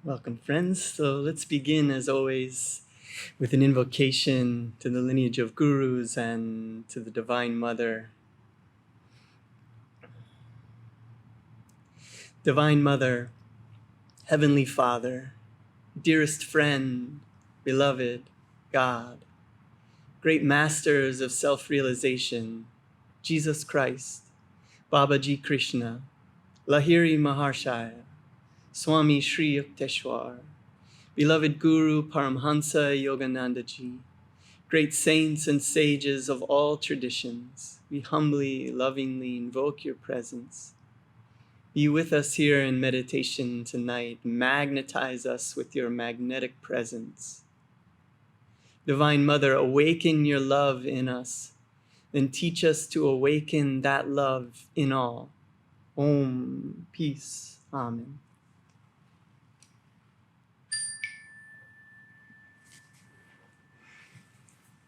Welcome, friends. So let's begin, as always, with an invocation to the lineage of gurus and to the Divine Mother. Divine Mother, Heavenly Father, dearest friend, beloved God, great masters of self-realization, Jesus Christ, Babaji Krishna, Lahiri Maharshaya, Swami Sri Yukteswar, beloved Guru Paramhansa Yogananda ji, great saints and sages of all traditions, we humbly, lovingly invoke your presence. Be with us here in meditation tonight. Magnetize us with your magnetic presence. Divine Mother, awaken your love in us, then teach us to awaken that love in all. Om, peace, Amen.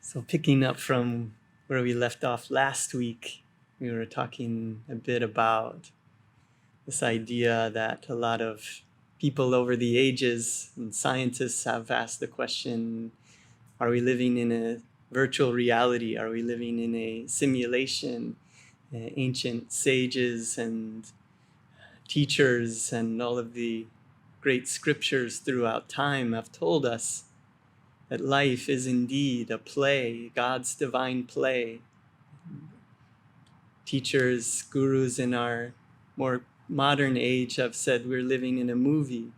So picking up from where we left off last week, we were talking a bit about this idea that a lot of people over the ages and scientists have asked the question, are we living in a virtual reality? Are we living in a simulation? Ancient sages and teachers and all of the great scriptures throughout time have told us that life is indeed a play, God's divine play. Teachers, gurus in our more modern age have said we're living in a movie.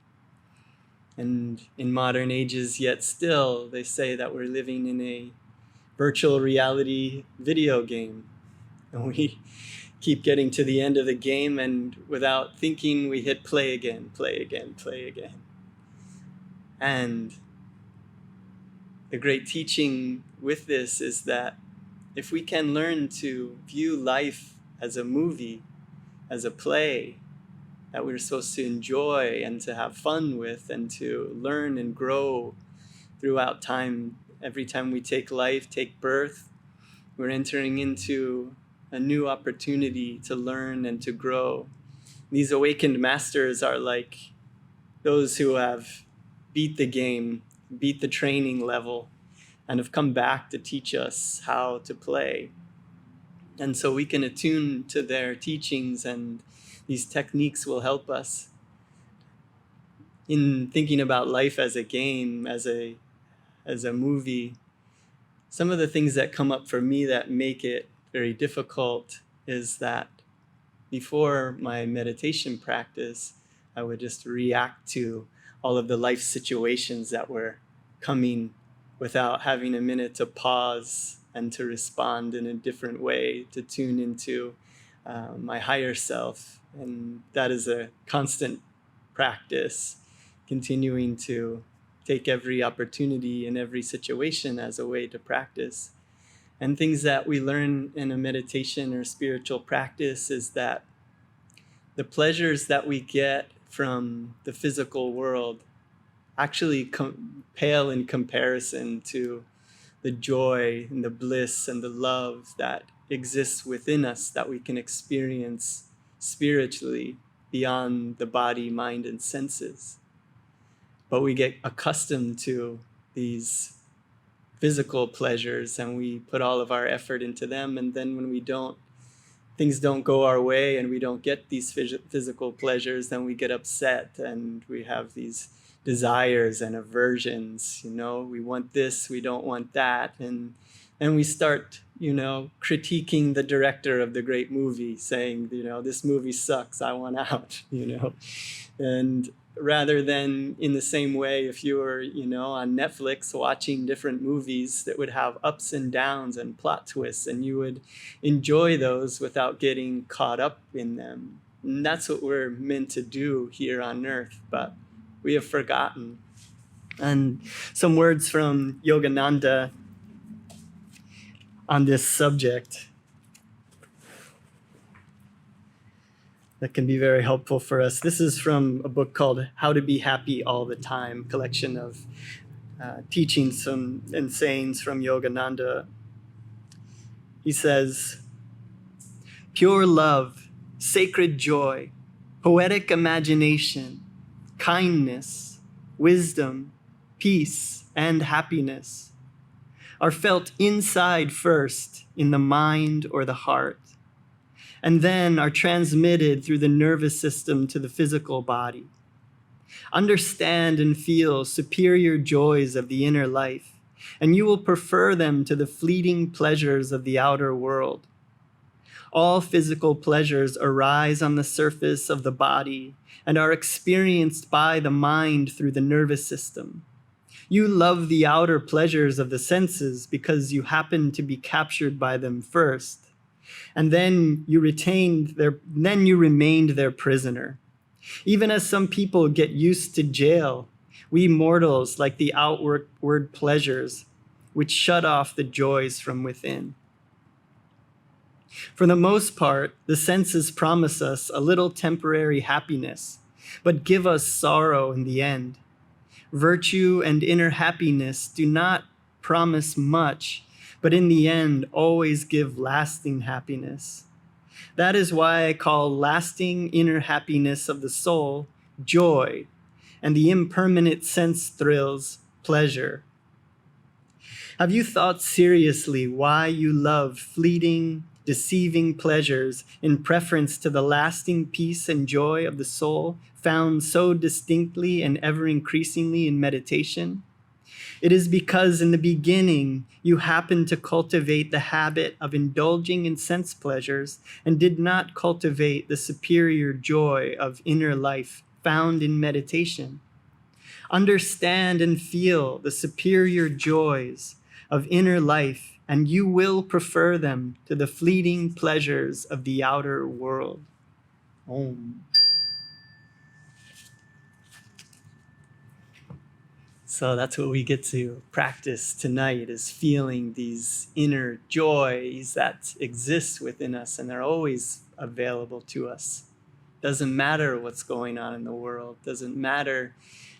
And in modern ages, yet still, they say that we're living in a virtual reality video game. And we keep getting to the end of the game, and without thinking, we hit play again, play again, play again. And the great teaching with this is that if we can learn to view life as a movie, as a play that we're supposed to enjoy and to have fun with and to learn and grow throughout time, every time we take life, take birth, we're entering into a new opportunity to learn and to grow. These awakened masters are like those who have beat the game, beat the training level, and have come back to teach us how to play. And so we can attune to their teachings, and these techniques will help us in thinking about life as a game, as a movie. Some of the things that come up for me that make it very difficult is that before my meditation practice, I would just react to all of the life situations that were coming without having a minute to pause and to respond in a different way, to tune into my higher self. And that is a constant practice, continuing to take every opportunity in every situation as a way to practice. And things that we learn in a meditation or spiritual practice is that the pleasures that we get from the physical world actually pale in comparison to the joy and the bliss and the love that exists within us that we can experience spiritually beyond the body, mind, and senses. But we get accustomed to these physical pleasures and we put all of our effort into them, and then when things don't go our way and we don't get these physical pleasures, then we get upset and we have these desires and aversions. We want this, we don't want that, and we start critiquing the director of the great movie, saying, this movie sucks, I want out. And rather than in the same way, if you were on Netflix watching different movies that would have ups and downs and plot twists, and you would enjoy those without getting caught up in them. And that's what we're meant to do here on earth, but we have forgotten. And some words from Yogananda on this subject that can be very helpful for us. This is from a book called How to Be Happy All the Time, collection of teachings and sayings from Yogananda. He says, pure love, sacred joy, poetic imagination, kindness, wisdom, peace, and happiness are felt inside first in the mind or the heart, and then are transmitted through the nervous system to the physical body. Understand and feel superior joys of the inner life, and you will prefer them to the fleeting pleasures of the outer world. All physical pleasures arise on the surface of the body and are experienced by the mind through the nervous system. You love the outer pleasures of the senses because you happen to be captured by them first, and then you remained their prisoner. Even as some people get used to jail, we mortals like the outward pleasures, which shut off the joys from within. For the most part, the senses promise us a little temporary happiness, but give us sorrow in the end. Virtue and inner happiness do not promise much, but in the end always give lasting happiness. That is why I call lasting inner happiness of the soul joy, and the impermanent sense thrills pleasure. Have you thought seriously why you love fleeting, deceiving pleasures in preference to the lasting peace and joy of the soul found so distinctly and ever increasingly in meditation? It is because in the beginning you happened to cultivate the habit of indulging in sense pleasures and did not cultivate the superior joy of inner life found in meditation. Understand and feel the superior joys of inner life, and you will prefer them to the fleeting pleasures of the outer world. Om. So that's what we get to practice tonight, is feeling these inner joys that exist within us, and they're always available to us. Doesn't matter what's going on in the world, doesn't matter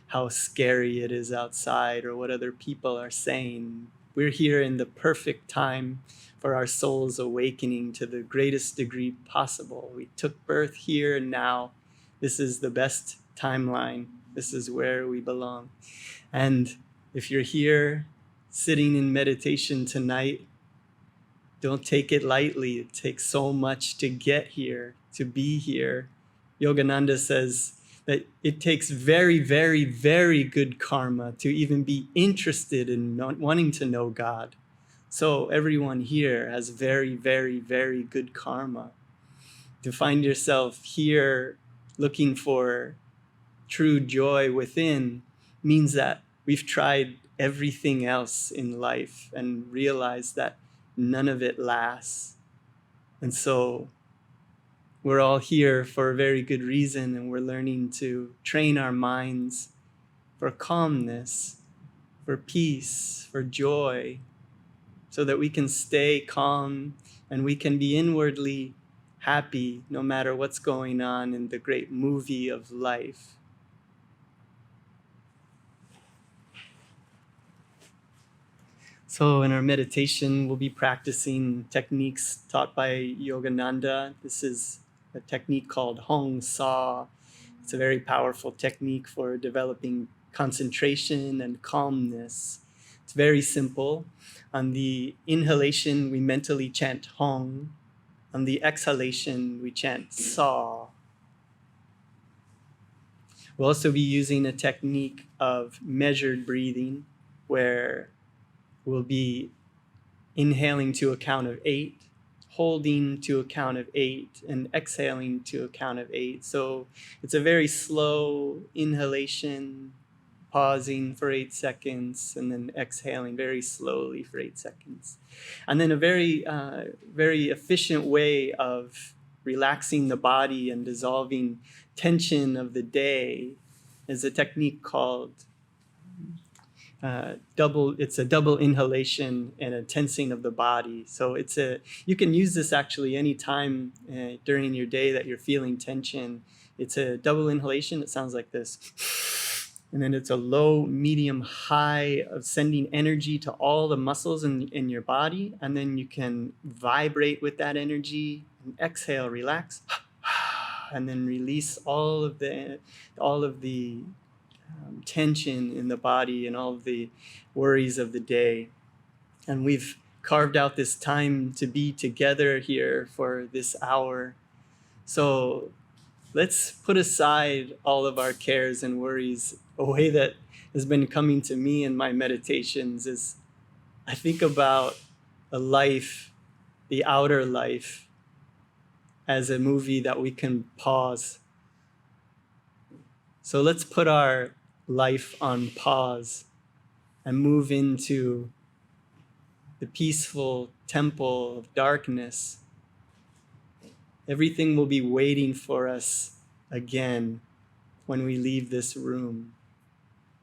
how scary it is outside or what other people are saying. We're here in the perfect time for our soul's awakening to the greatest degree possible. We took birth here and now. This is the best timeline. This is where we belong. And if you're here sitting in meditation tonight, don't take it lightly. It takes so much to get here, to be here. Yogananda says that it takes very, very, very good karma to even be interested in wanting to know God. So everyone here has very, very, very good karma. To find yourself here looking for true joy within means that we've tried everything else in life and realized that none of it lasts. And so we're all here for a very good reason, and we're learning to train our minds for calmness, for peace, for joy, so that we can stay calm and we can be inwardly happy no matter what's going on in the great movie of life. So in our meditation, we'll be practicing techniques taught by Yogananda. This is a technique called hong-sau. It's a very powerful technique for developing concentration and calmness. It's very simple. On the inhalation, we mentally chant hong. On the exhalation, we chant sa. We'll also be using a technique of measured breathing, where we'll be inhaling to a count of 8, holding to a count of 8, and exhaling to a count of 8. So it's a very slow inhalation, pausing for 8 seconds, and then exhaling very slowly for 8 seconds. And then a very, very efficient way of relaxing the body and dissolving tension of the day is a technique called it's a double inhalation and a tensing of the body. So you can use this actually any time during your day that you're feeling tension. It's a double inhalation. It sounds like this. And then it's a low, medium, high of sending energy to all the muscles in your body. And then you can vibrate with that energy and exhale, relax, and then release all of the tension in the body and all of the worries of the day. And we've carved out this time to be together here for this hour. So let's put aside all of our cares and worries. A way that has been coming to me in my meditations is I think about a life, the outer life, as a movie that we can pause. So let's put our life on pause and move into the peaceful temple of darkness. Everything will be waiting for us again when we leave this room.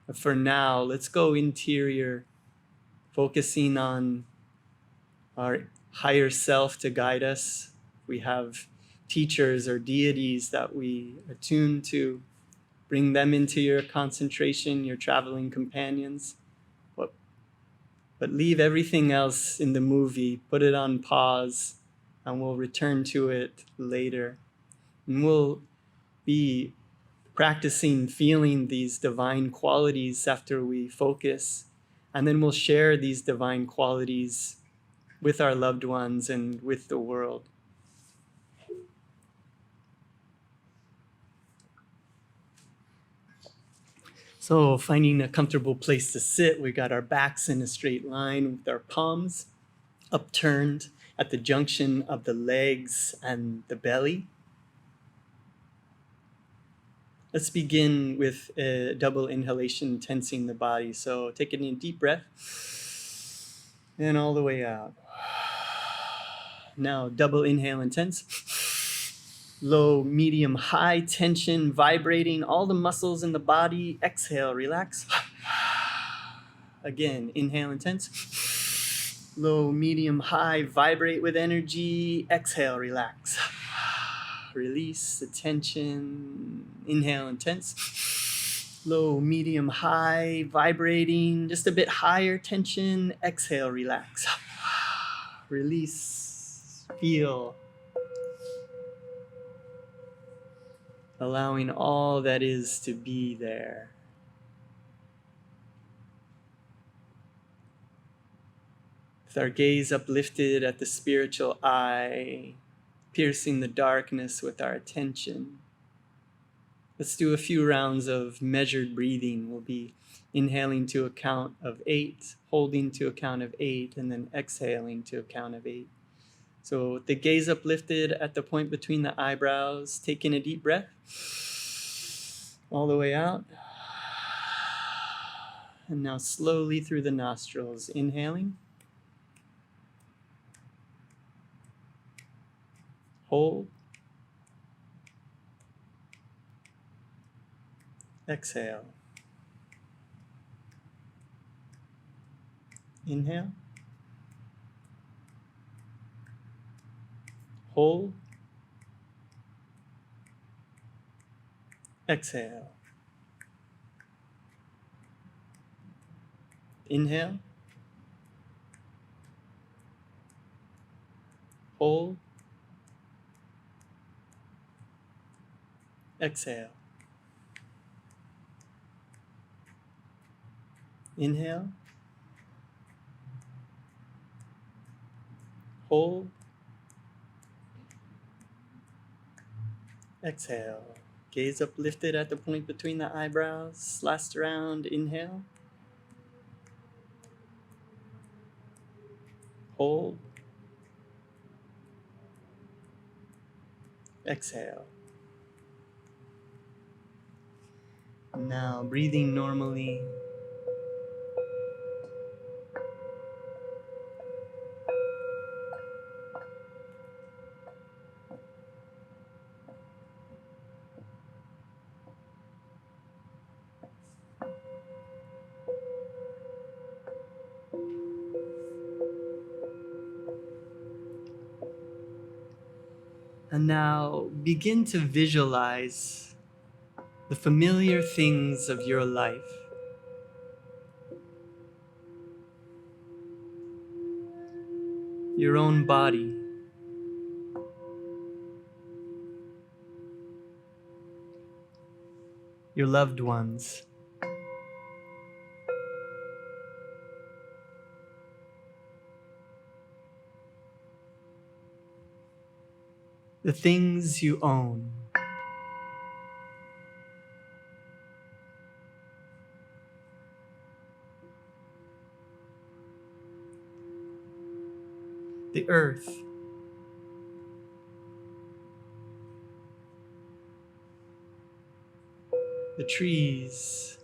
But for now, let's go interior, focusing on our higher self to guide us. We have teachers or deities that we attune to. Bring them into your concentration, your traveling companions. But leave everything else in the movie, put it on pause, and we'll return to it later. And we'll be practicing feeling these divine qualities after we focus. And then we'll share these divine qualities with our loved ones and with the world. So finding a comfortable place to sit, we got our backs in a straight line with our palms upturned at the junction of the legs and the belly. Let's begin with a double inhalation, tensing the body. So take in a deep breath and all the way out. Now double inhale and tense. Low, medium, high tension, vibrating all the muscles in the body. Exhale, relax. Again, inhale and tense. Low, medium, high, vibrate with energy. Exhale, relax. Release the tension. Inhale and tense. Low, medium, high, vibrating. Just a bit higher tension. Exhale, relax. Release. Feel. Allowing all that is to be there. With our gaze uplifted at the spiritual eye, piercing the darkness with our attention. Let's do a few rounds of measured breathing. We'll be inhaling to a count of 8, holding to a count of 8, and then exhaling to a count of 8. So with the gaze uplifted at the point between the eyebrows, taking a deep breath all the way out. And now slowly through the nostrils, inhaling. Hold. Exhale. Inhale. Hold. Exhale. Inhale. Hold. Exhale. Inhale. Hold. Exhale. Gaze uplifted at the point between the eyebrows. Last round, inhale. Hold. Exhale. Now breathing normally. And now begin to visualize the familiar things of your life. Your own body. Your loved ones. the things you own. The earth, the trees,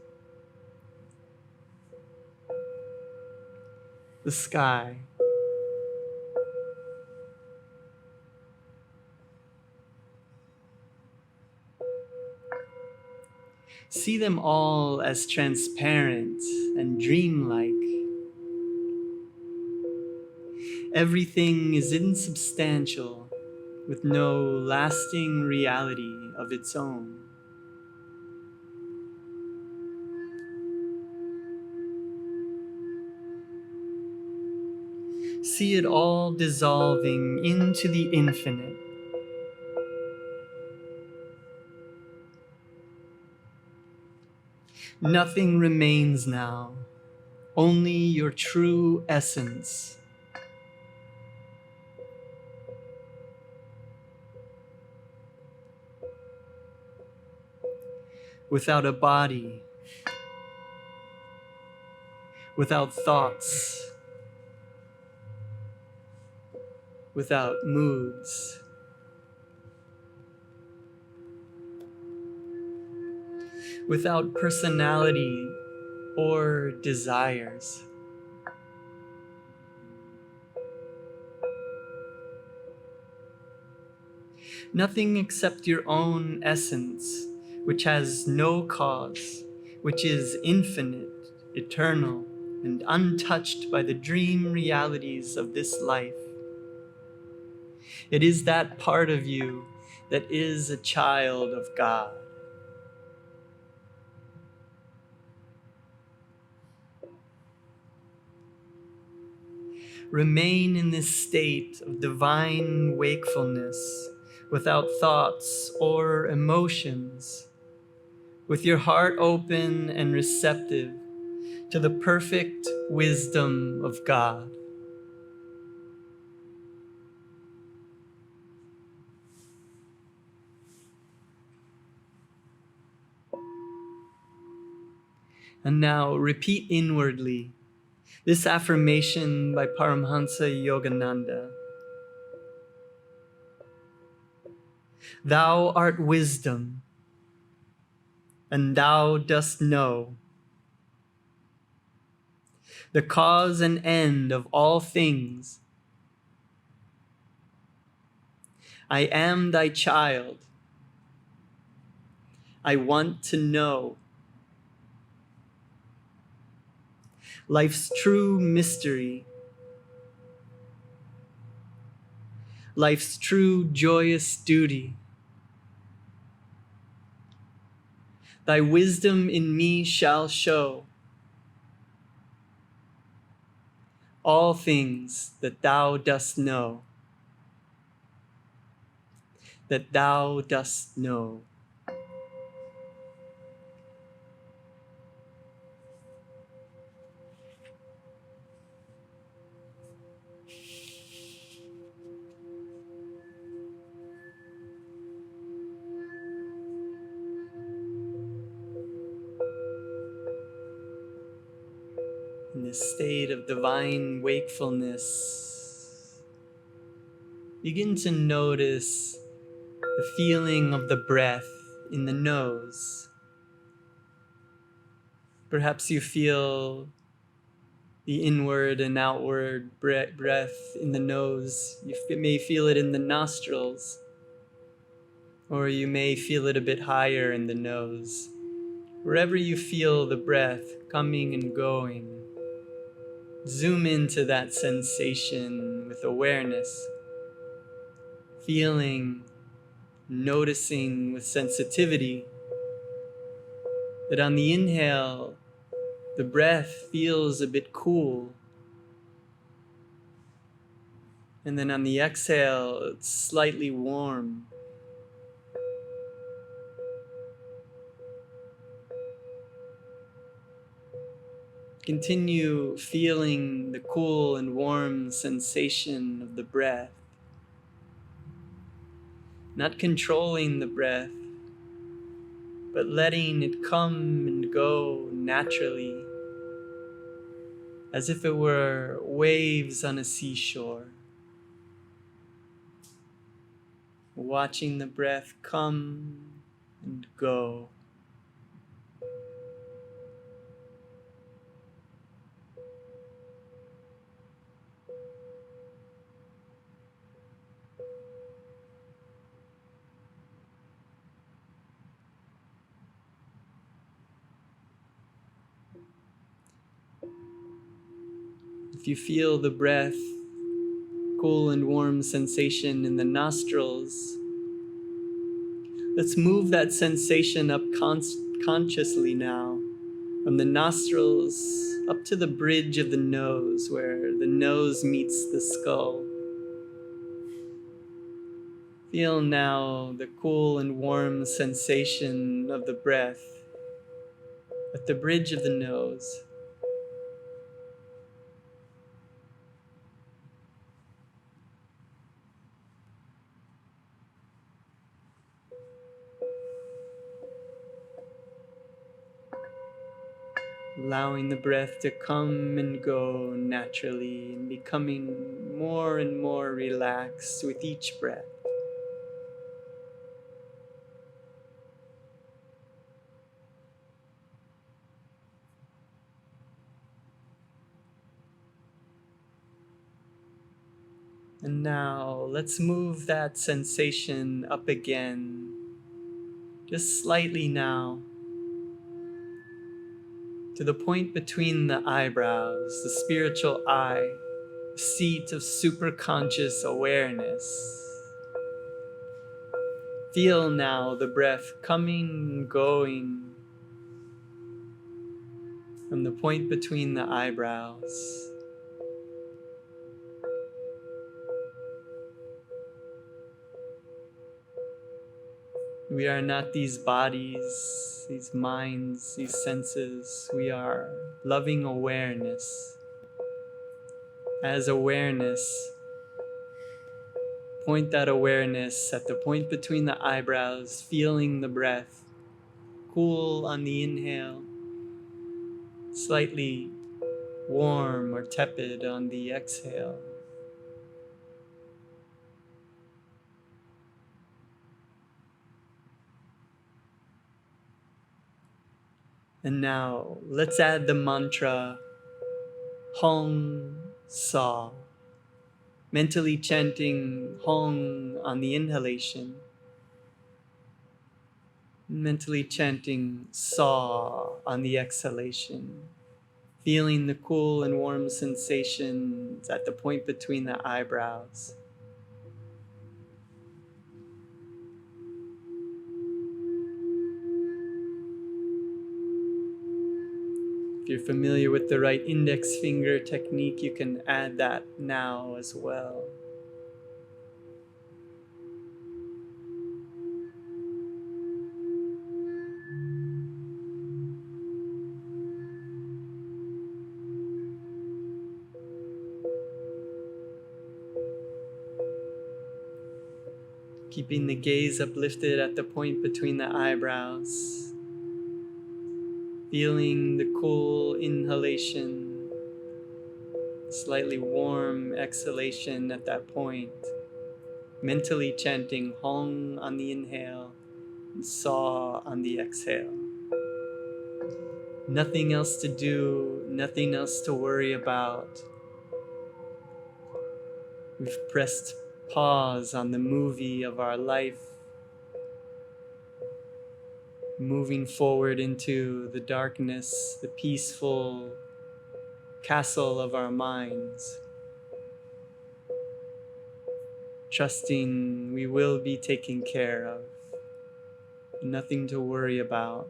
the sky, see them all as transparent and dreamlike. Everything is insubstantial, with no lasting reality of its own. See it all dissolving into the infinite. Nothing remains now, only your true essence. Without a body, without thoughts, without moods, without personality or desires. Nothing except your own essence, which has no cause, which is infinite, eternal, and untouched by the dream realities of this life. It is that part of you that is a child of God. Remain in this state of divine wakefulness, without thoughts or emotions, with your heart open and receptive to the perfect wisdom of God. And now repeat inwardly this affirmation by Paramhansa Yogananda. Thou art wisdom, and thou dost know the cause and end of all things. I am thy child. I want to know life's true mystery, life's true joyous duty. Thy wisdom in me shall show all things that thou dost know, that thou dost know. In this state of divine wakefulness, begin to notice the feeling of the breath in the nose. Perhaps you feel the inward and outward breath in the nose. You may feel it in the nostrils, or you may feel it a bit higher in the nose. Wherever you feel the breath coming and going, zoom into that sensation with awareness, feeling, noticing with sensitivity that on the inhale, the breath feels a bit cool. And then on the exhale, it's slightly warm. Continue feeling the cool and warm sensation of the breath. not controlling the breath, but letting it come and go naturally, as if it were waves on a seashore. Watching the breath come and go. If you feel the breath, cool and warm sensation in the nostrils, let's move that sensation up consciously now, from the nostrils up to the bridge of the nose, where the nose meets the skull. Feel now the cool and warm sensation of the breath at the bridge of the nose. Allowing the breath to come and go naturally and becoming more and more relaxed with each breath. And now let's move that sensation up again, just slightly now, to the point between the eyebrows, the spiritual eye, the seat of superconscious awareness. Feel now the breath coming and going from the point between the eyebrows. We are not these bodies, these minds, these senses. We are loving awareness. As awareness, point that awareness at the point between the eyebrows, feeling the breath, cool on the inhale, slightly warm or tepid on the exhale. And now let's add the mantra hong-sau, mentally chanting hong on the inhalation, mentally chanting sa on the exhalation, feeling the cool and warm sensations at the point between the eyebrows. If you're familiar with the right index finger technique, you can add that now as well. Keeping the gaze uplifted at the point between the eyebrows. Feeling the cool inhalation, slightly warm exhalation at that point. Mentally chanting hong on the inhale and sa on the exhale. Nothing else to do, nothing else to worry about. We've pressed pause on the movie of our life, moving forward into the darkness, the peaceful castle of our minds, trusting we will be taken care of, nothing to worry about.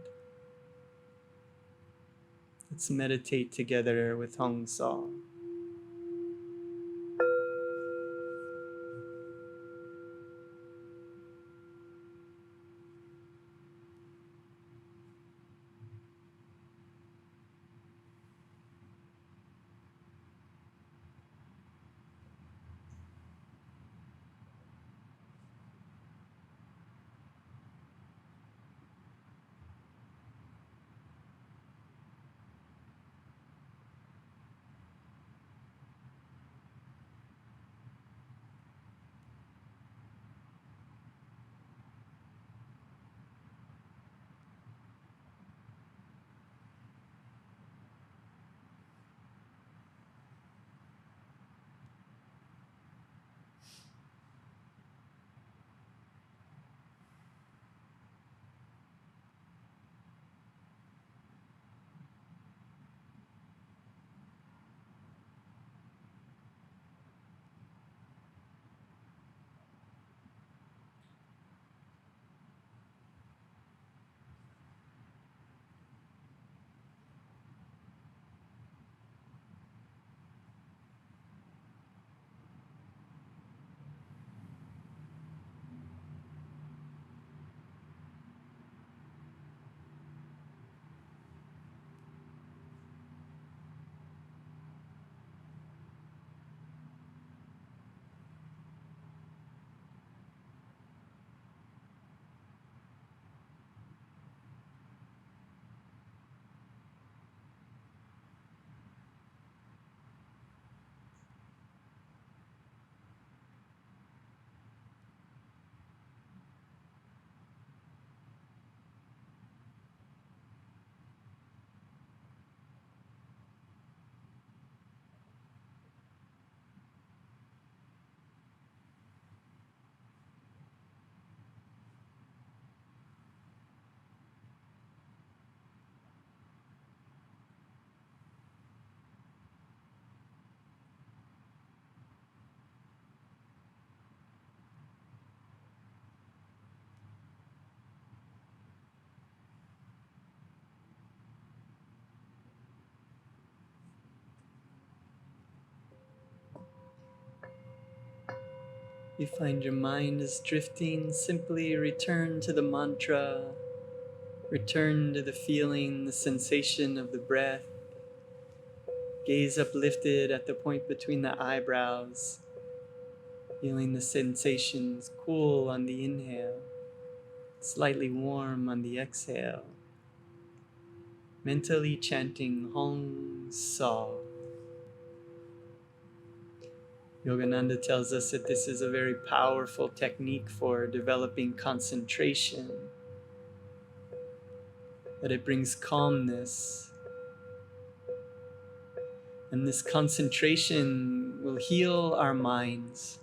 Let's meditate together with hong-sau. You find your mind is drifting, simply return to the mantra, return to the feeling, the sensation of the breath. Gaze uplifted at the point between the eyebrows, feeling the sensations cool on the inhale, slightly warm on the exhale. Mentally chanting hong-sau. Yogananda tells us that this is a very powerful technique for developing concentration, that it brings calmness, and this concentration will heal our minds.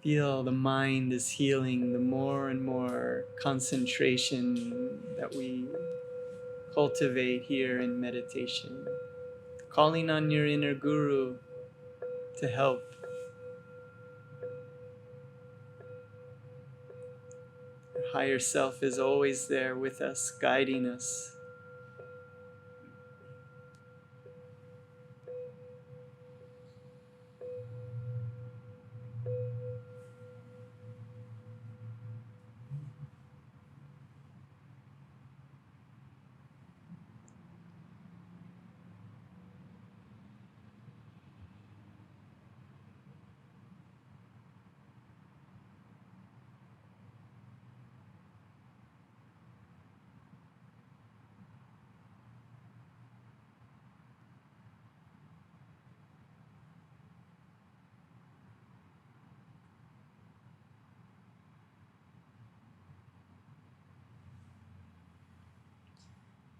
Feel the mind is healing the more and more concentration that we cultivate here in meditation. Calling on your inner guru to help. Our higher self is always there with us, guiding us.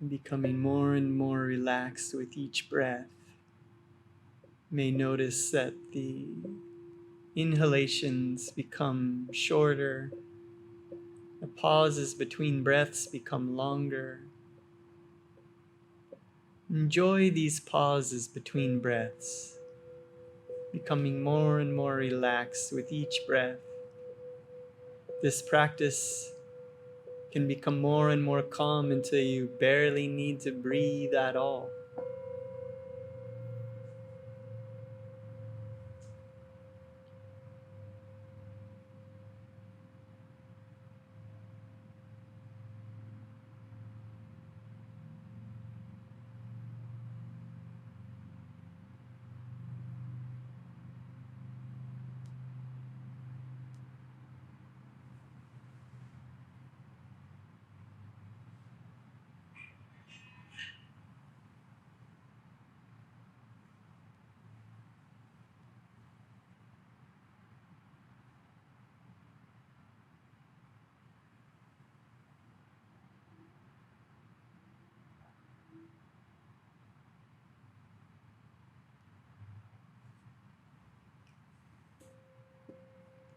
Becoming more and more relaxed with each breath. You may notice that the inhalations become shorter, the pauses between breaths become longer. Enjoy these pauses between breaths, becoming more and more relaxed with each breath. This practice can become more and more calm until you barely need to breathe at all.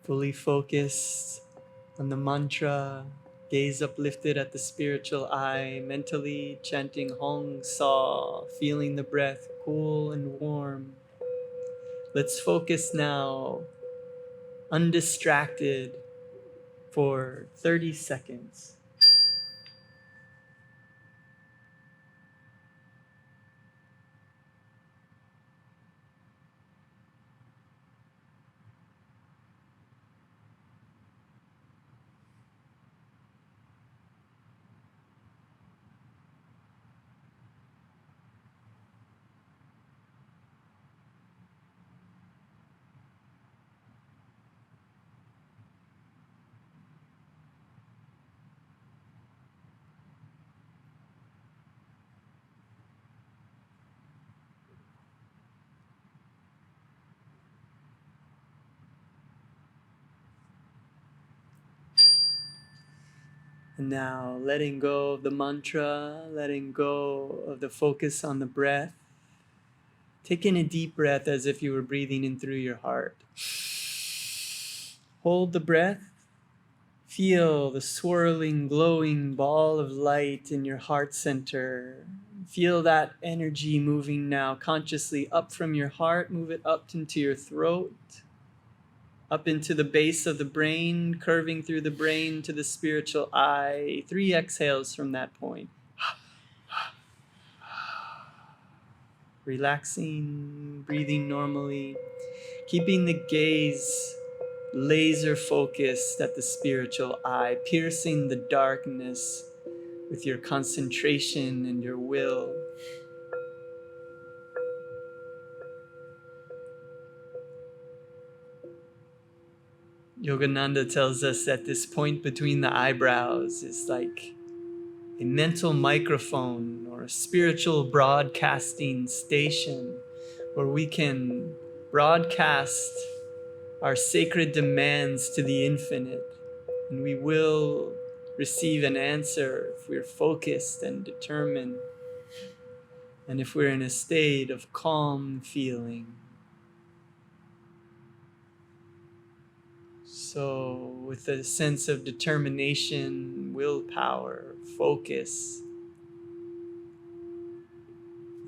Fully focused on the mantra, gaze uplifted at the spiritual eye, mentally chanting hong-sau, feeling the breath cool and warm. Let's focus now, undistracted, for 30 seconds. And now letting go of the mantra, letting go of the focus on the breath. Take in a deep breath as if you were breathing in through your heart. Hold the breath. Feel the swirling, glowing ball of light in your heart center. Feel that energy moving now consciously up from your heart. Move it up into your throat, up into the base of the brain, curving through the brain to the spiritual eye. 3 exhales from that point. Relaxing, breathing normally, keeping the gaze laser focused at the spiritual eye, piercing the darkness with your concentration and your will. Yogananda tells us that this point between the eyebrows is like a mental microphone or a spiritual broadcasting station where we can broadcast our sacred demands to the infinite, and we will receive an answer if we're focused and determined, and if we're in a state of calm feeling. So with a sense of determination, willpower, focus,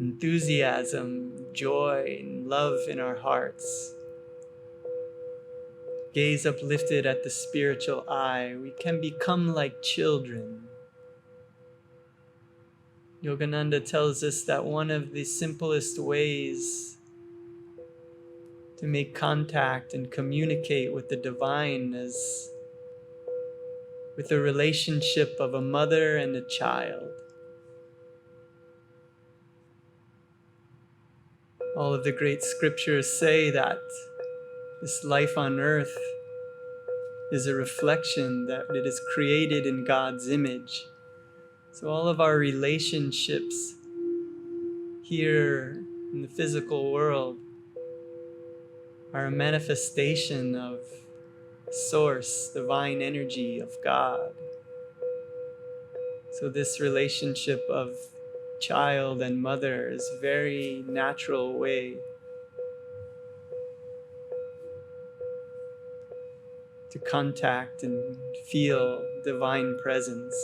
enthusiasm, joy, and love in our hearts, gaze uplifted at the spiritual eye, we can become like children. Yogananda tells us that one of the simplest ways to make contact and communicate with the divine is with the relationship of a mother and a child. All of the great scriptures say that this life on earth is a reflection, that it is created in God's image. So all of our relationships here in the physical world are a manifestation of source, divine energy of God. So this relationship of child and mother is a very natural way to contact and feel divine presence.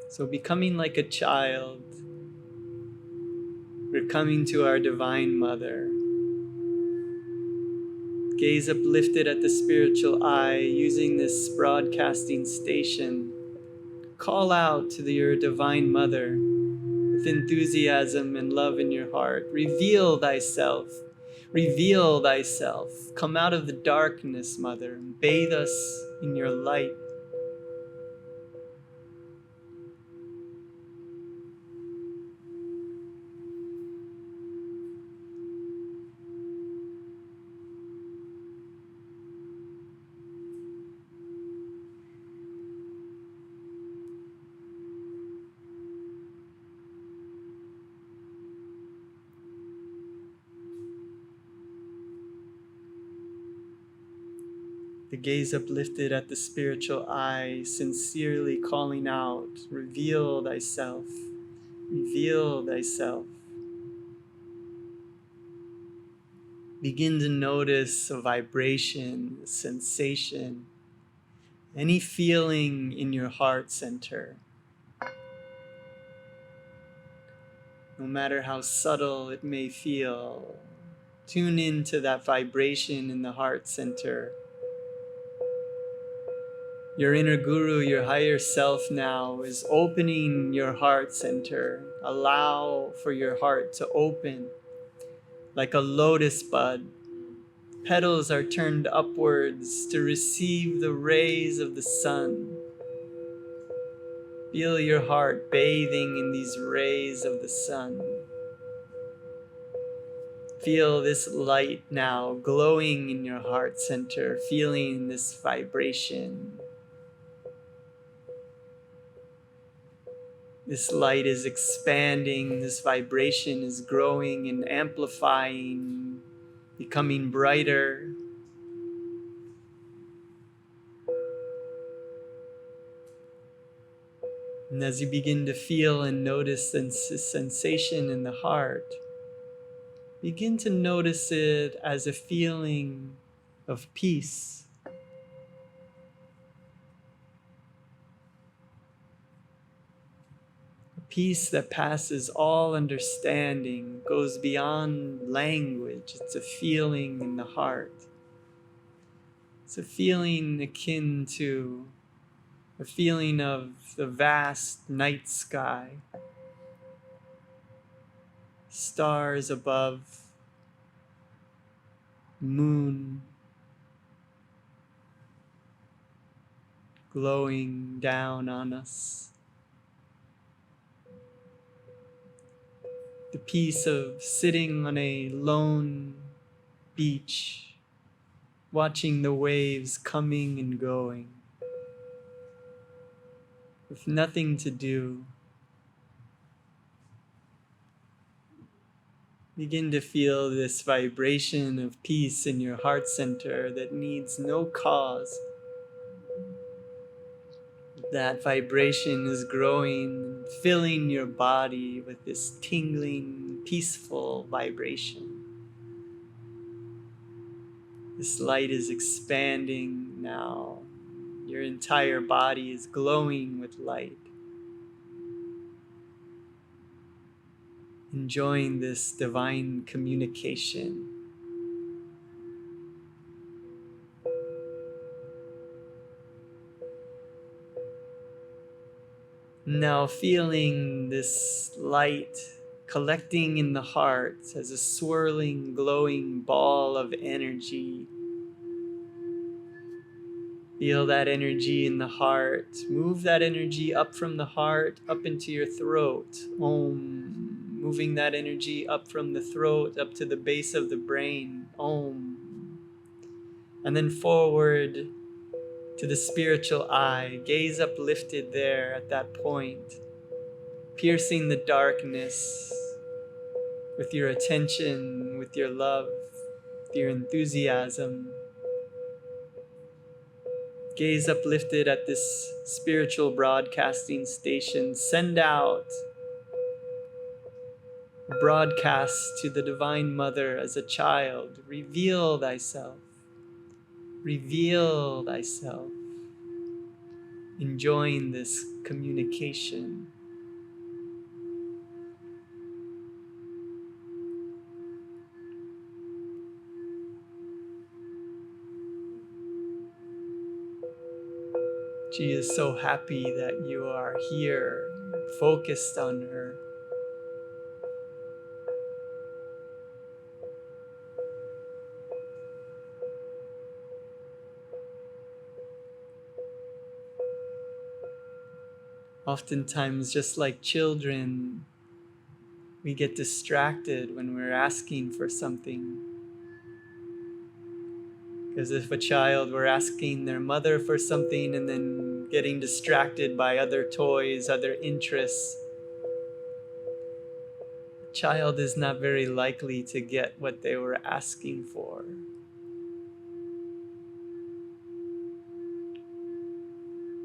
So becoming like a child, we're coming to our divine mother. Gaze uplifted at the spiritual eye, using this broadcasting station. Call out to your divine mother with enthusiasm and love in your heart. Reveal thyself. Reveal thyself. Come out of the darkness, Mother, and bathe us in your light. The gaze uplifted at the spiritual eye, sincerely calling out, reveal thyself, reveal thyself. Begin to notice a vibration, a sensation, any feeling in your heart center. No matter how subtle it may feel, tune into that vibration in the heart center. Your inner guru, your higher self now is opening your heart center. Allow for your heart to open like a lotus bud. Petals are turned upwards to receive the rays of the sun. Feel your heart bathing in these rays of the sun. Feel this light now glowing in your heart center, feeling this vibration. This light is expanding, this vibration is growing and amplifying, becoming brighter. And as you begin to feel and notice this sensation in the heart, begin to notice it as a feeling of peace. Peace that passes all understanding, goes beyond language. It's a feeling in the heart. It's a feeling akin to a feeling of the vast night sky. stars above, moon glowing down on us. The peace of sitting on a lone beach, watching the waves coming and going, with nothing to do. Begin to feel this vibration of peace in your heart center that needs no cause. That vibration is growing, filling your body with this tingling, peaceful vibration. This light is expanding now. Your entire body is glowing with light. Enjoying this divine communication. Now feeling this light collecting in the heart as a swirling, glowing ball of energy. Feel that energy in the heart. Move that energy up from the heart, up into your throat. Om. Moving that energy up from the throat, up to the base of the brain. Om. And then forward to the spiritual eye. Gaze uplifted there at that point. Piercing the darkness with your attention, with your love, with your enthusiasm. Gaze uplifted at this spiritual broadcasting station. Send out a broadcast to the Divine Mother as a child. Reveal thyself. Reveal thyself. Enjoying this communication. She is so happy that you are here, focused on her. Oftentimes, just like children, we get distracted when we're asking for something. Because if a child were asking their mother for something and then getting distracted by other toys, other interests, the child is not very likely to get what they were asking for.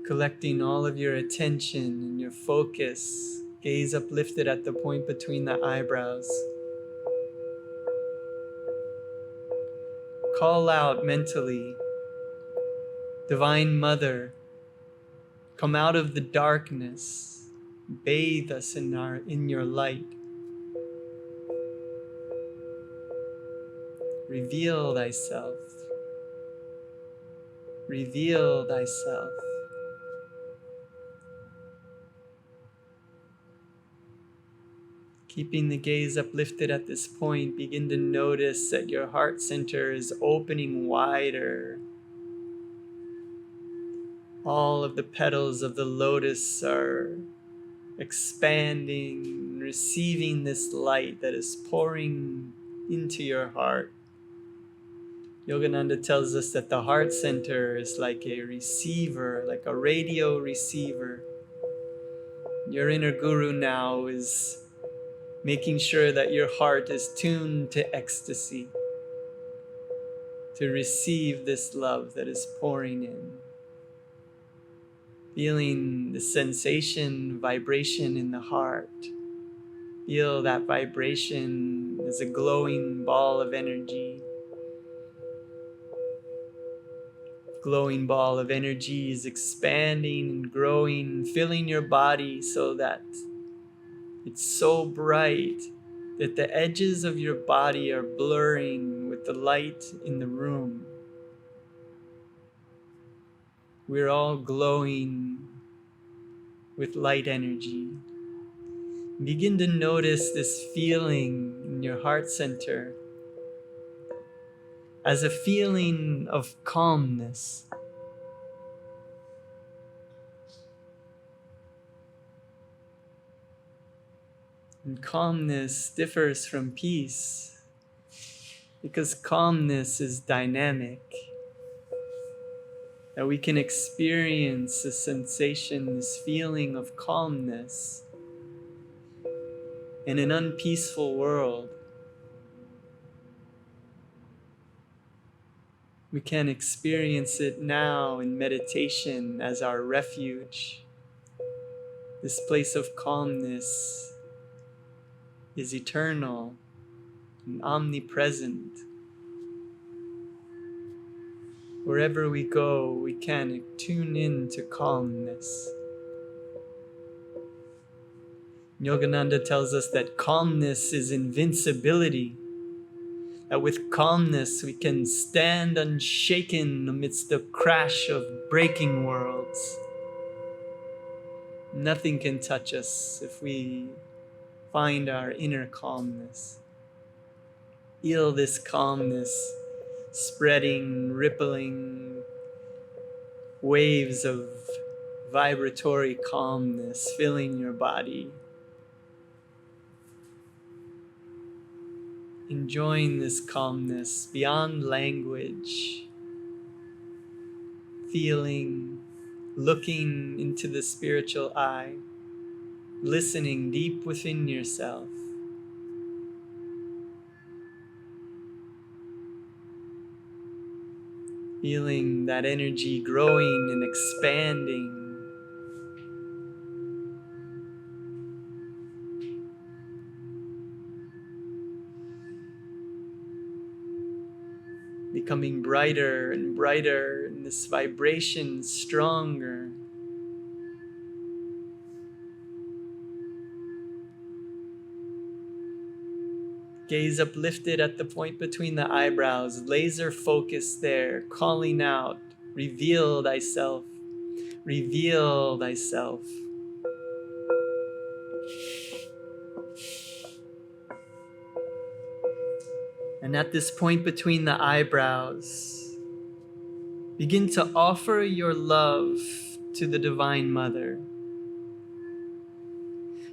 Collecting all of your attention and your focus, gaze uplifted at the point between the eyebrows. Call out mentally, Divine Mother, come out of the darkness, bathe us in your light. Reveal thyself. Reveal thyself. Keeping the gaze uplifted at this point, begin to notice that your heart center is opening wider. All of the petals of the lotus are expanding, receiving this light that is pouring into your heart. Yogananda tells us that the heart center is like a receiver, like a radio receiver. Your inner guru now is making sure that your heart is tuned to ecstasy, to receive this love that is pouring in. Feeling the sensation, vibration in the heart. Feel that vibration as a glowing ball of energy. Glowing ball of energy is expanding and growing, filling your body so that it's so bright that the edges of your body are blurring with the light in the room. We're all glowing with light energy. Begin to notice this feeling in your heart center as a feeling of calmness. And calmness differs from peace because calmness is dynamic. That we can experience this sensation, this feeling of calmness in an unpeaceful world. We can experience it now in meditation as our refuge. This place of calmness is eternal and omnipresent. Wherever we go, we can tune in to calmness. Yogananda tells us that calmness is invincibility. That with calmness we can stand unshaken amidst the crash of breaking worlds. Nothing can touch us if we find our inner calmness. Feel this calmness spreading, rippling waves of vibratory calmness filling your body. Enjoying this calmness beyond language. Feeling, looking into the spiritual eye, listening deep within yourself. Feeling that energy growing and expanding. Becoming brighter and brighter, and this vibration stronger. Gaze uplifted at the point between the eyebrows, laser focus there, calling out, reveal thyself, reveal thyself. And at this point between the eyebrows, begin to offer your love to the Divine Mother.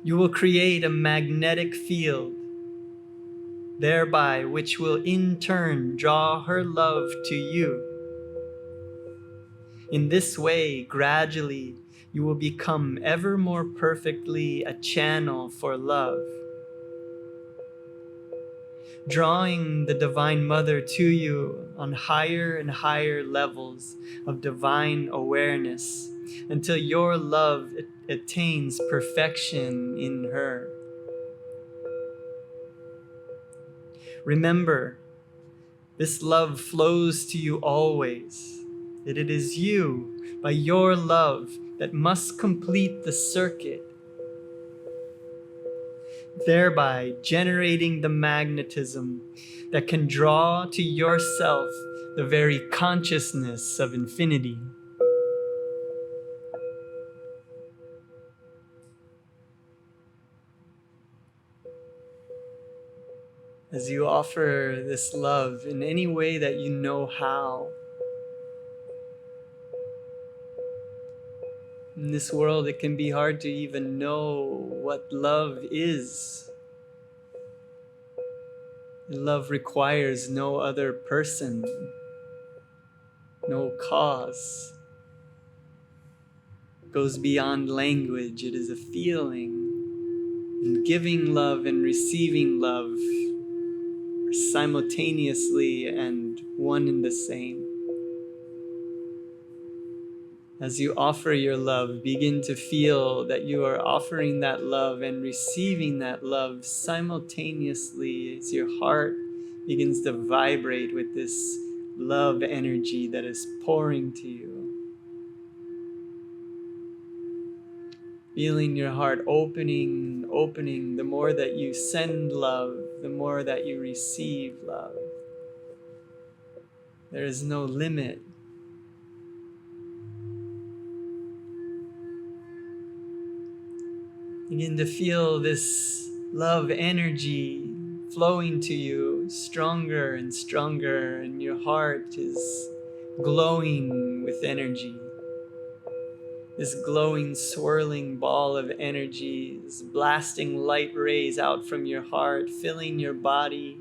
You will create a magnetic field, thereby which will in turn draw her love to you. In this way, gradually, you will become ever more perfectly a channel for love, drawing the Divine Mother to you on higher and higher levels of divine awareness until your love attains perfection in her. Remember, this love flows to you always, that it is you, by your love, that must complete the circuit, thereby generating the magnetism that can draw to yourself the very consciousness of infinity. As you offer this love in any way that you know how, in this world it can be hard to even know what love is. Love requires no other person, no cause. It goes beyond language. It is a feeling. And giving love and receiving love are simultaneously and one and the same. As you offer your love, begin to feel that you are offering that love and receiving that love simultaneously as your heart begins to vibrate with this love energy that is pouring to you. Feeling your heart opening, opening. The more that you send love, the more that you receive love. There is no limit. Begin to feel this love energy flowing to you stronger and stronger, and your heart is glowing with energy. This glowing, swirling ball of energy is blasting light rays out from your heart, filling your body.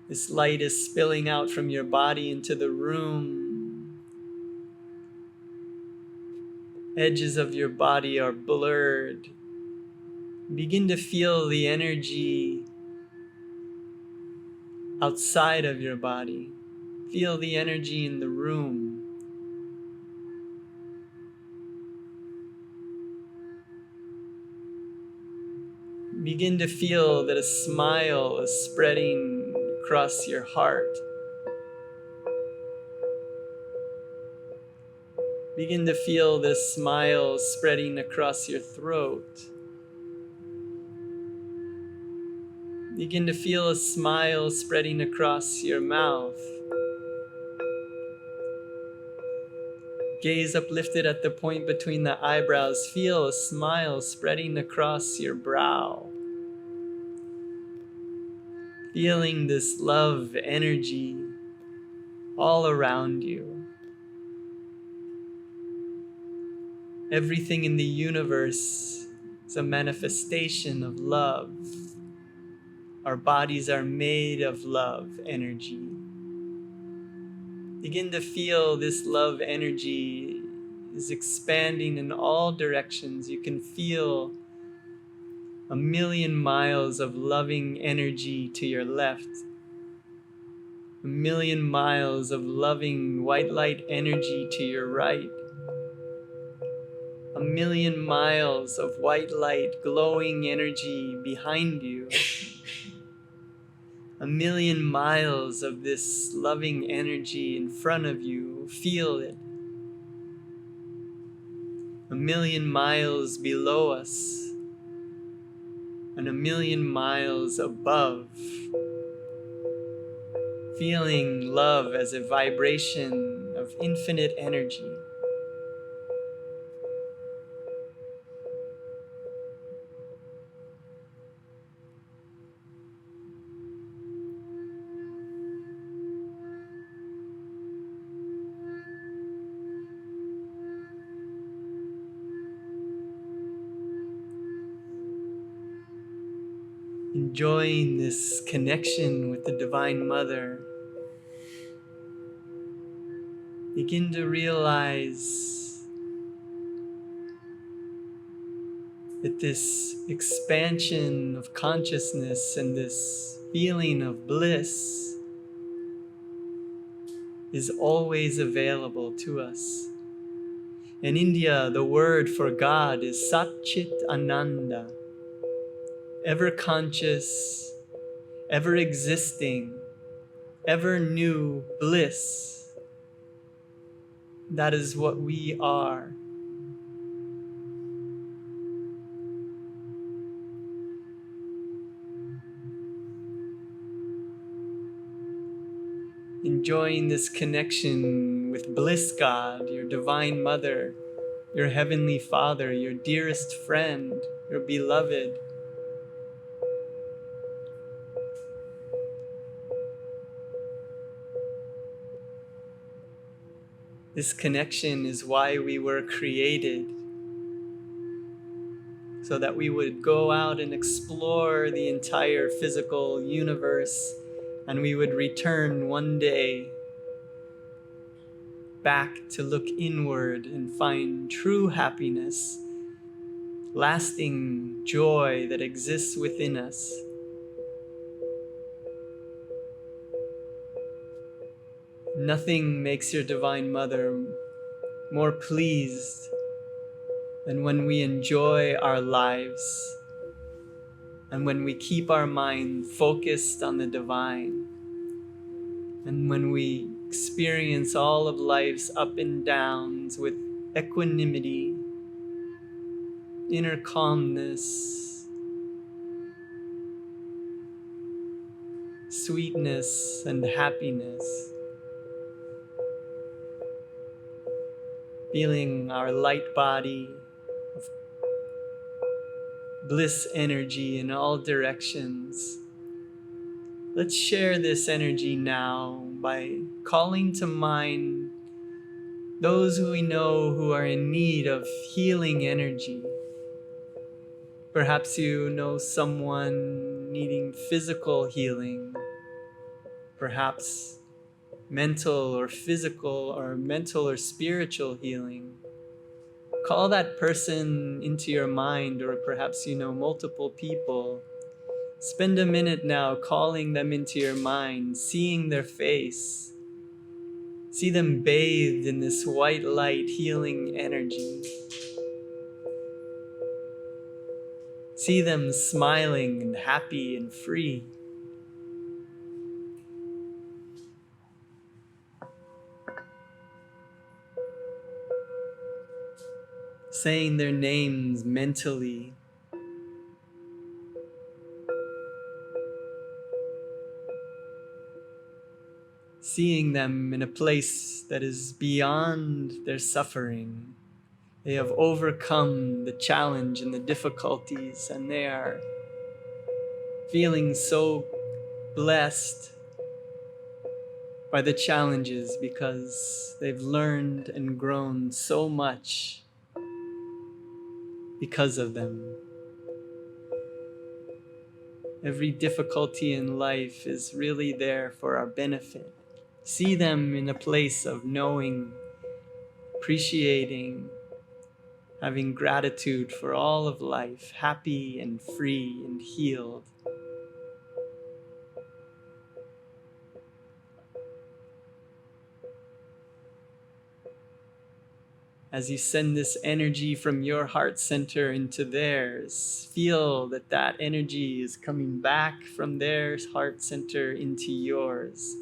This light is spilling out from your body into the room. Edges of your body are blurred. Begin to feel the energy outside of your body. Feel the energy in the room. Begin to feel that a smile is spreading across your heart. Begin to feel this smile spreading across your throat. Begin to feel a smile spreading across your mouth. Gaze uplifted at the point between the eyebrows. Feel a smile spreading across your brow. Feeling this love energy all around you. Everything in the universe is a manifestation of love. Our bodies are made of love energy. Begin to feel this love energy is expanding in all directions. You can feel 1,000,000 miles of loving energy to your left. 1,000,000 miles of loving white light energy to your right. 1,000,000 miles of white light glowing energy behind you. 1,000,000 miles of this loving energy in front of you. Feel it. 1,000,000 miles below us and 1,000,000 miles above. Feeling love as a vibration of infinite energy. Enjoying this connection with the Divine Mother. Begin to realize that this expansion of consciousness and this feeling of bliss is always available to us. In India, the word for God is Sat-Chit Ananda. Ever conscious, ever existing, ever new bliss. That is what we are. Enjoying this connection with Bliss God, your Divine Mother, your Heavenly Father, your dearest friend, your beloved. This connection is why we were created, so that we would go out and explore the entire physical universe, and we would return one day back to look inward and find true happiness, lasting joy that exists within us. Nothing makes your Divine Mother more pleased than when we enjoy our lives and when we keep our mind focused on the divine, and when we experience all of life's up and downs with equanimity, inner calmness, sweetness, and happiness. Feeling our light body of bliss energy in all directions. Let's share this energy now by calling to mind those who we know who are in need of healing energy. Perhaps you know someone needing physical healing, perhaps mental or physical or mental or spiritual healing. Call that person into your mind, or perhaps you know multiple people. Spend a minute now calling them into your mind, seeing their face. See them bathed in this white light healing energy. See them smiling and happy and free. Saying their names mentally. Seeing them in a place that is beyond their suffering. They have overcome the challenge and the difficulties, and they are feeling so blessed by the challenges because they've learned and grown so much because of them. Every difficulty in life is really there for our benefit. See them in a place of knowing, appreciating, having gratitude for all of life, happy and free and healed. As you send this energy from your heart center into theirs, feel that that energy is coming back from their heart center into yours,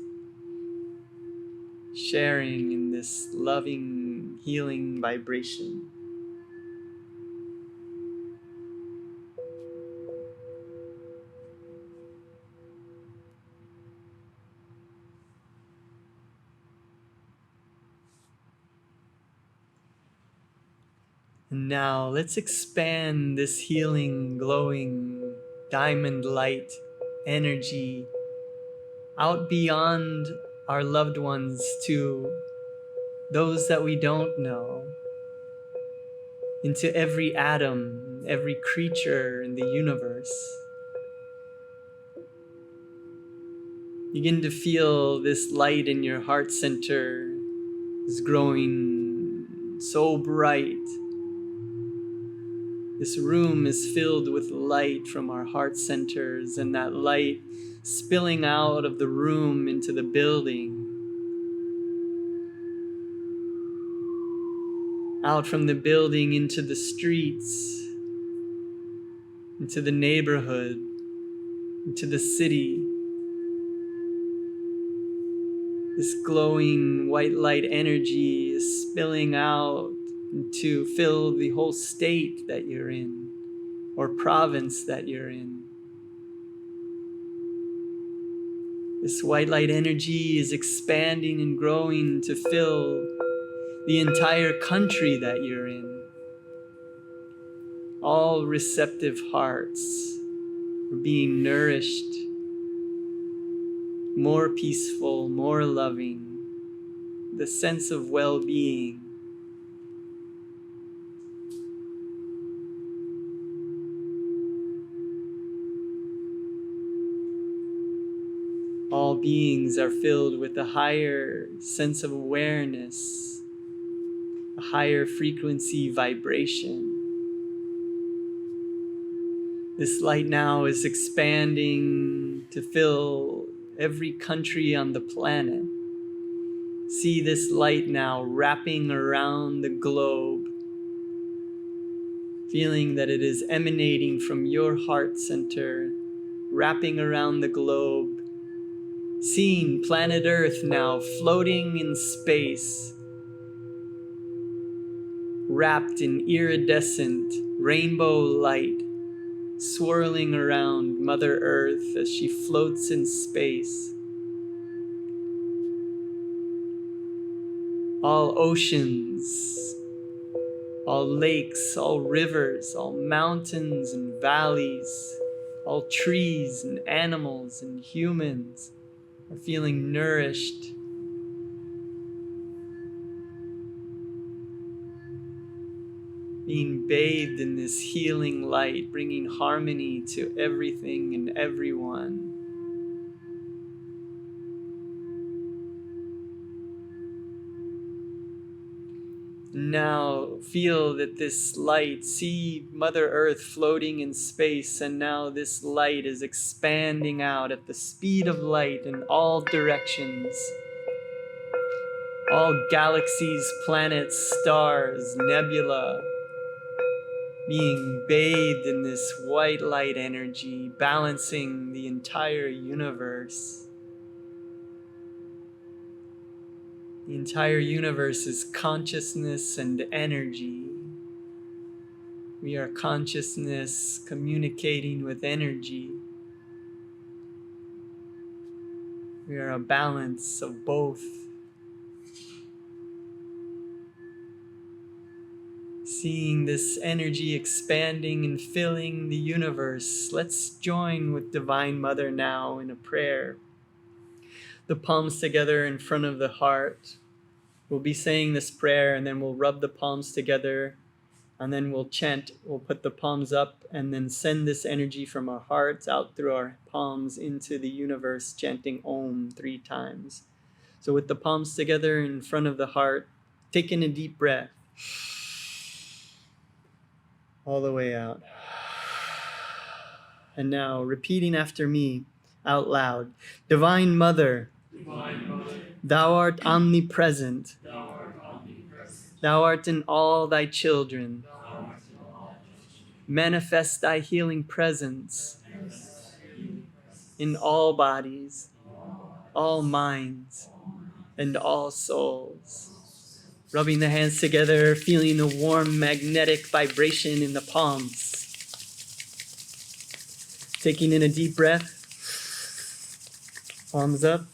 sharing in this loving, healing vibration. And now let's expand this healing, glowing, diamond light energy out beyond our loved ones to those that we don't know, into every atom, every creature in the universe. Begin to feel this light in your heart center is growing so bright. This room is filled with light from our heart centers, and that light spilling out of the room into the building, out from the building into the streets, into the neighborhood, into the city. This glowing white light energy is spilling out to fill the whole state that you're in, or province that you're in. This white light energy is expanding and growing to fill the entire country that you're in. All receptive hearts are being nourished, more peaceful, more loving, the sense of well-being. All beings are filled with a higher sense of awareness, a higher frequency vibration. This light now is expanding to fill every country on the planet. See this light now wrapping around the globe, feeling that it is emanating from your heart center, wrapping around the globe. Seeing planet Earth now floating in space, wrapped in iridescent rainbow light, swirling around Mother Earth as she floats in space. All oceans all lakes, all rivers, all mountains and valleys, all trees and animals and humans are feeling nourished. Being bathed in this healing light, bringing harmony to everything and everyone. Now feel that this light, see Mother Earth floating in space, and now this light is expanding out at the speed of light in all directions. All galaxies, planets, stars, nebula, being bathed in this white light energy, balancing the entire universe. The entire universe is consciousness and energy. We are consciousness communicating with energy. We are a balance of both. Seeing this energy expanding and filling the universe, let's join with Divine Mother now in a prayer. The palms together in front of the heart. We'll be saying this prayer and then we'll rub the palms together and then we'll chant. We'll put the palms up and then send this energy from our hearts out through our palms into the universe, chanting Om 3 times. So with the palms together in front of the heart, take in a deep breath. All the way out. And now repeating after me out loud. Divine Mother, Thou art omnipresent. Thou art in all thy children. Manifest thy healing presence in all bodies, all minds, and all souls. Rubbing the hands together, feeling a warm magnetic vibration in the palms. Taking in a deep breath. Palms up.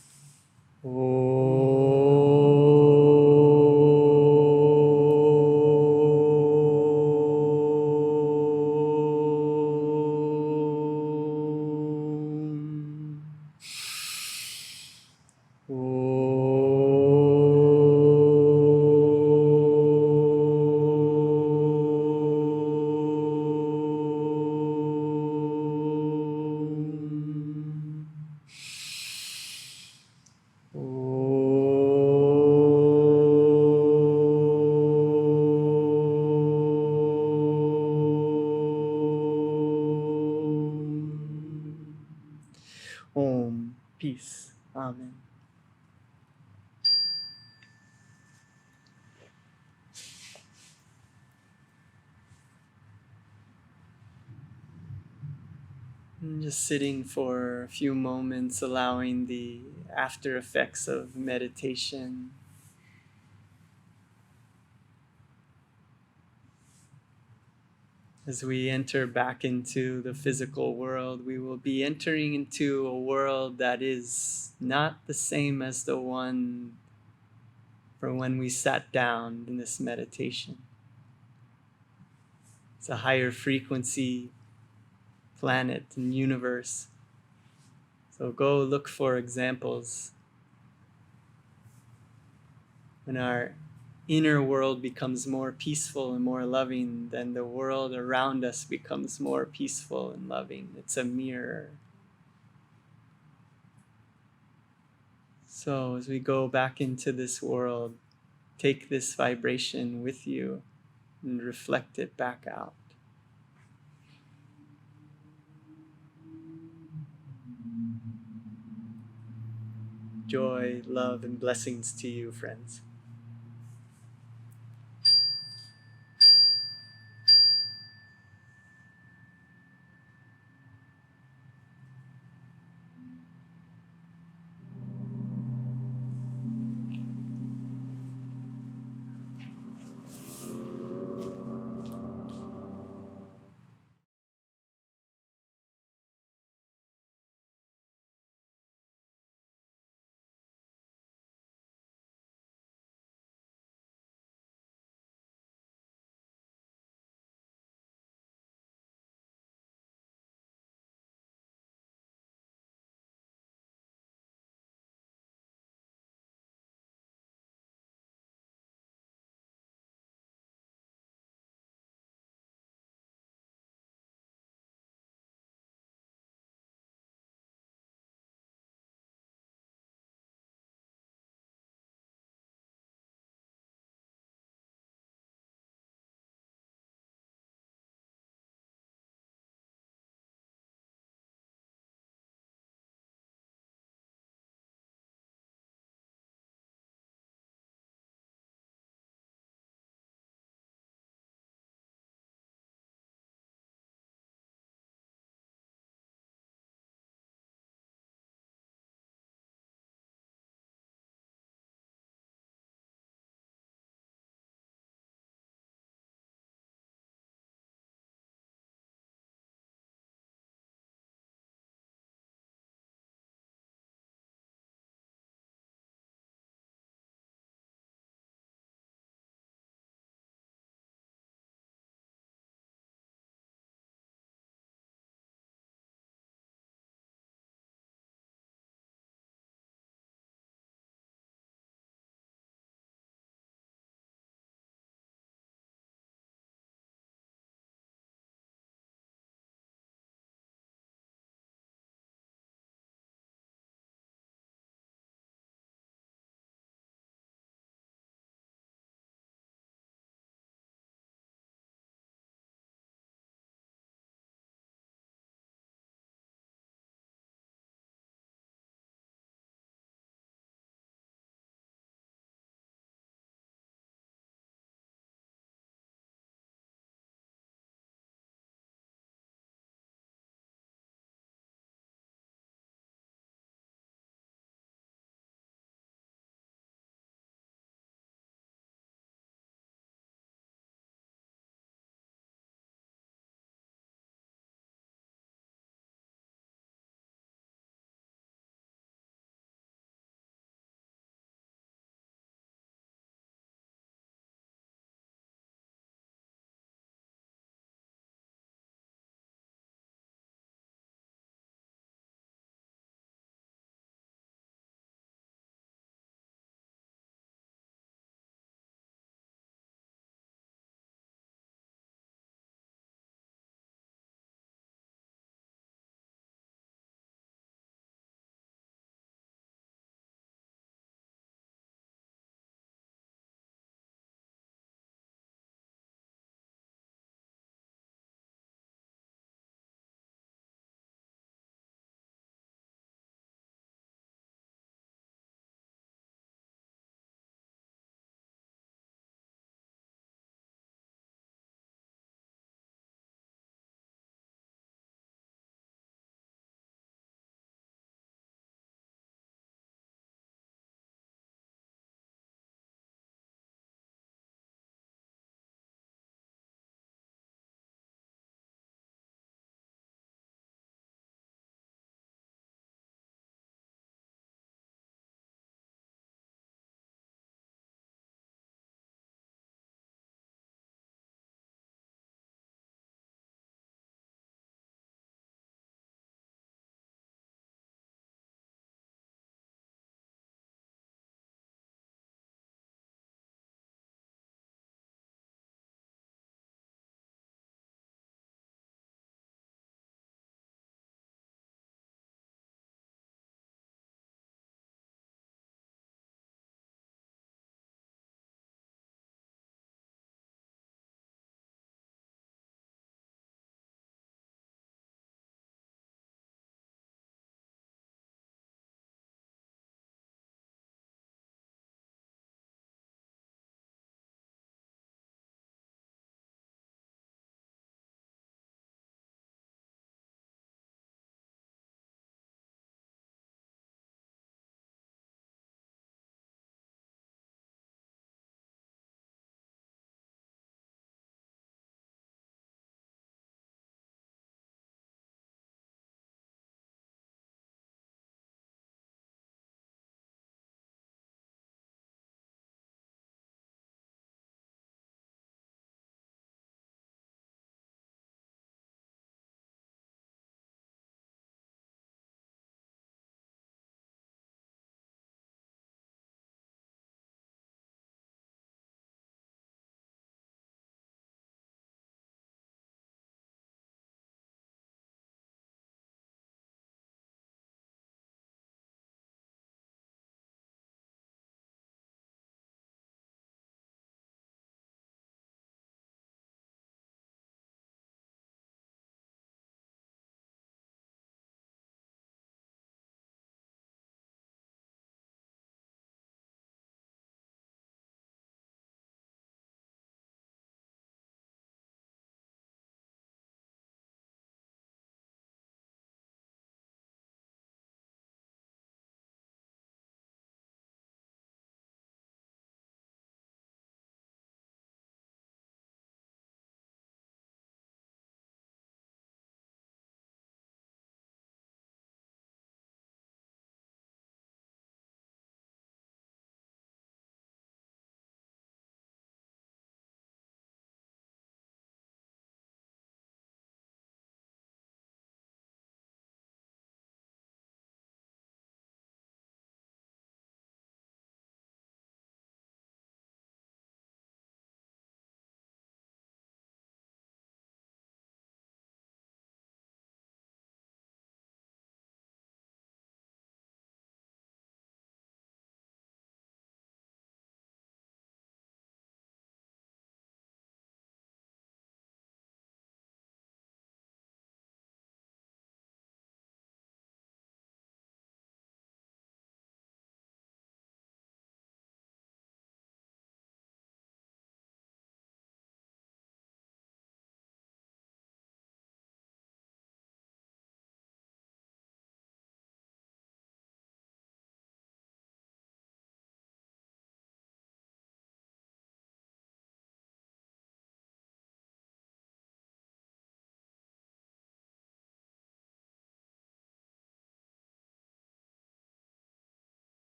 Om. Peace. Amen. And just sitting for a few moments, allowing the after effects of meditation. As we enter back into the physical world, we will be entering into a world that is not the same as the one for when we sat down in this meditation. It's a higher frequency planet and universe. So go look for examples. When our inner world becomes more peaceful and more loving, then the world around us becomes more peaceful and loving. It's a mirror. So as we go back into this world, take this vibration with you and reflect it back out. Joy, love, and blessings to you, friends.